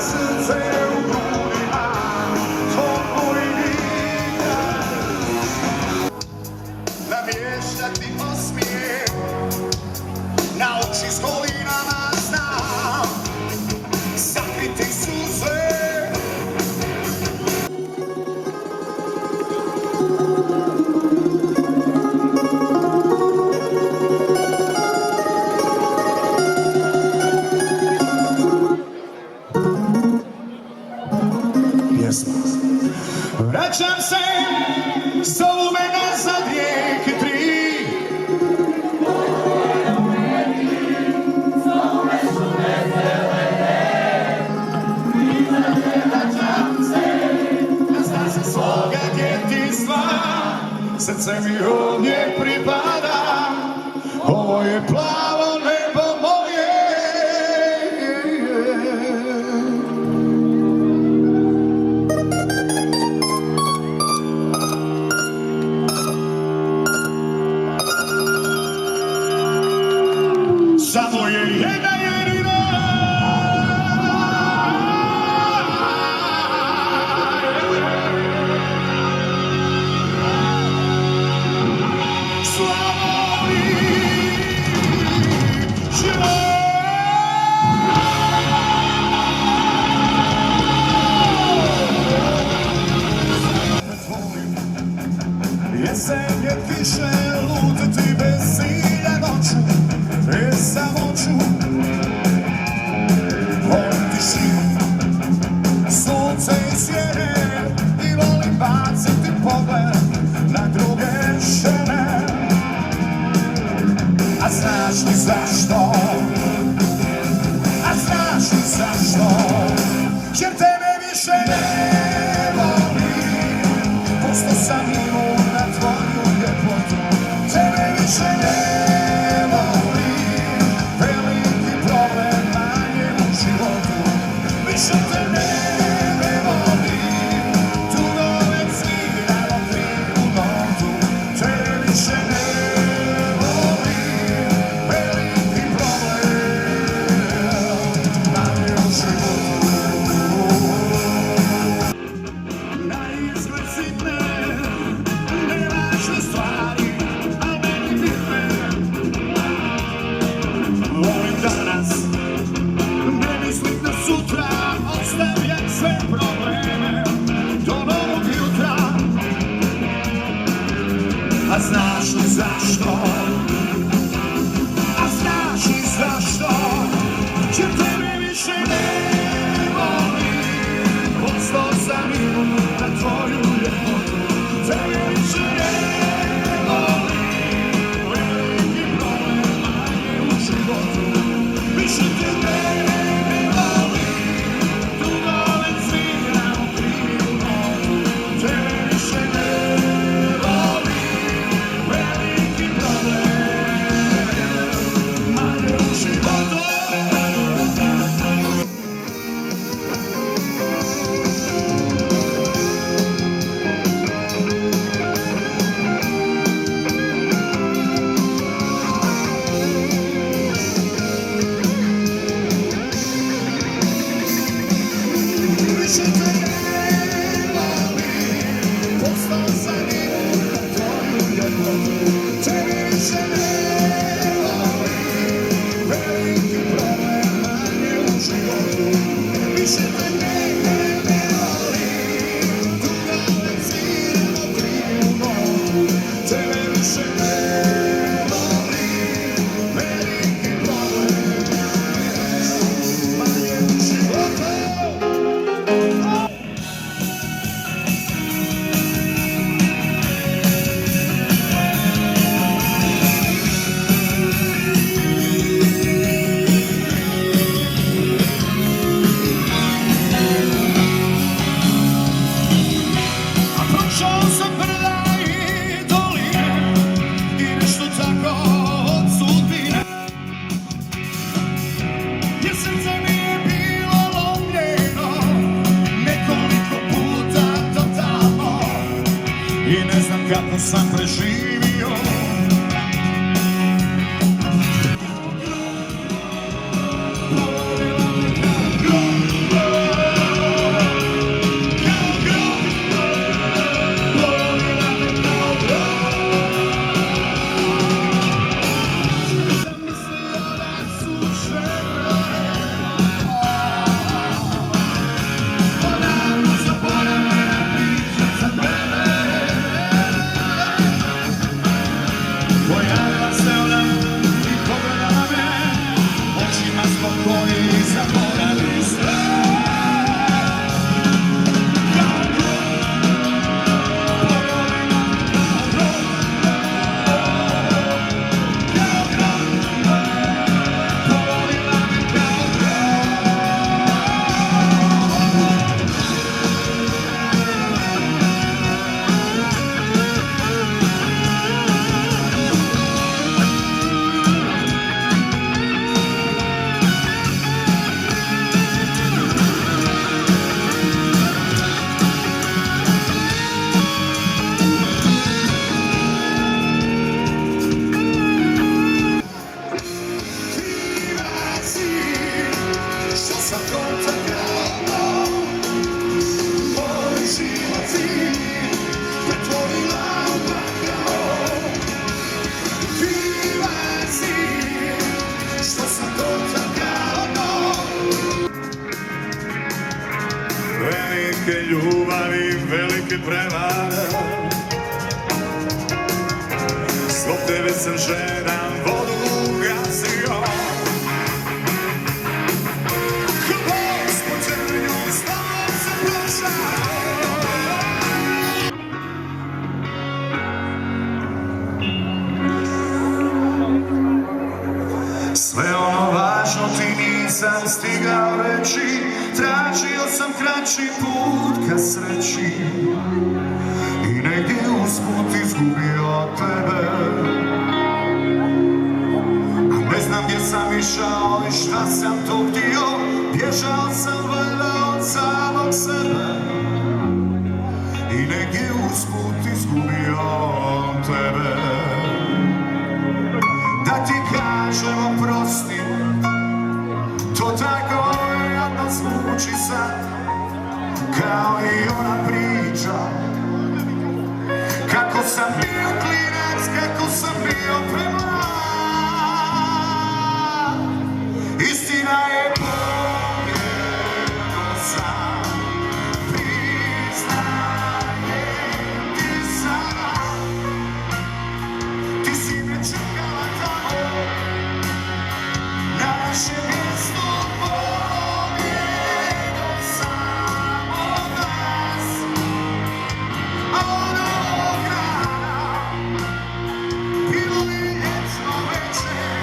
srce u grudima, tvoj dika. Namještati osmijeh, na oči s golinama znam, sakriti suze. Vraćam se, zovu me nazad rijeke tri. Vraćam se, na staze svoga djetinjstva. Srce mi ovdje pripada, ovo je plavo nebo moje. Samo je jedna jedina, Slavoniji život. Jesen je kiše, lutati bez cilja noću. Samoću, volim tišinu, sunce i sjene, i volim baciti pogled na druge žene. A znaš li zašto? A znaš li zašto? Jer tebe više ne volim, posto sam imun na tvoju ljepotu. Tebe više ne a znaš li zašto? A znaš li zašto? Jer tebe više ne volim, postao sam imun na tvoju ljepotu. Tebe više ne volim, veliki problem manje u životu. Više te ne volim, dugo već sviram u krivu notu. Tebe više ne kako sam preživio. Govorila mi kako ruke prevare. Zbog tebe sam ženam vodu gasio. Bog s pođenjom stavom se prošao. Sve ono važno ti nisam stigao reći, tražio sam kraći put ka sreći i negdje usput izgubio tebe. A ne znam gdje sam išao i šta sam tu htio, bježao sam valjda od samog sebe i negdje usput izgubio tebe. Da ti kažem oprosti, to tako jadno zvuči sad, kao i ona priča, kako sam bio klinac, kako sam bio premlad. Istina je pobjegao sam, priznajem ti sad. Ti si me čekala tamo, na naše mjesto. Pobjegao sam od nas, a onog rana bilo je vječno večer.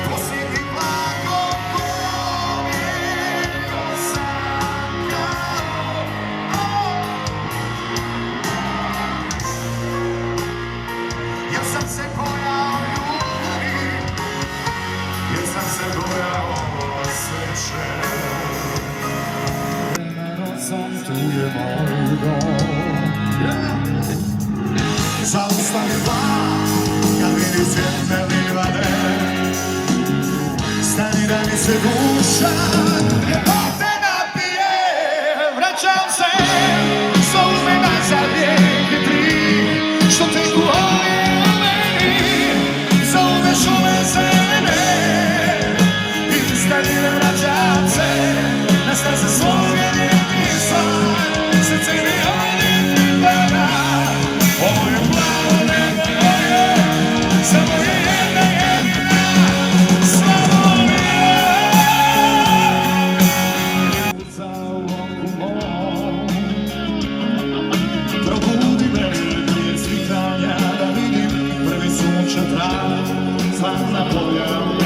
Posljednji blago pobjegao sam kao ja sam se bojao ljubavi, jer sam se bojao sreće. Vremenom tu je moj dom. Zaustavi vlak kad vidi svjetne livade. Stani da mi se duša ljepote napije. Vraćam se, zovu me nazad rijeke tri, što teku ovdje u meni. Zovu me šume zelene i stani da vraćam se na staze svoje lijepih slan. Srce mi ovdje pripada, ovo je plavo nebo moje, samo je jedna jedina Slavonija. Za oku mom, probudi me prije svitanja, da vidim prvi sunčan trak, slavna polja.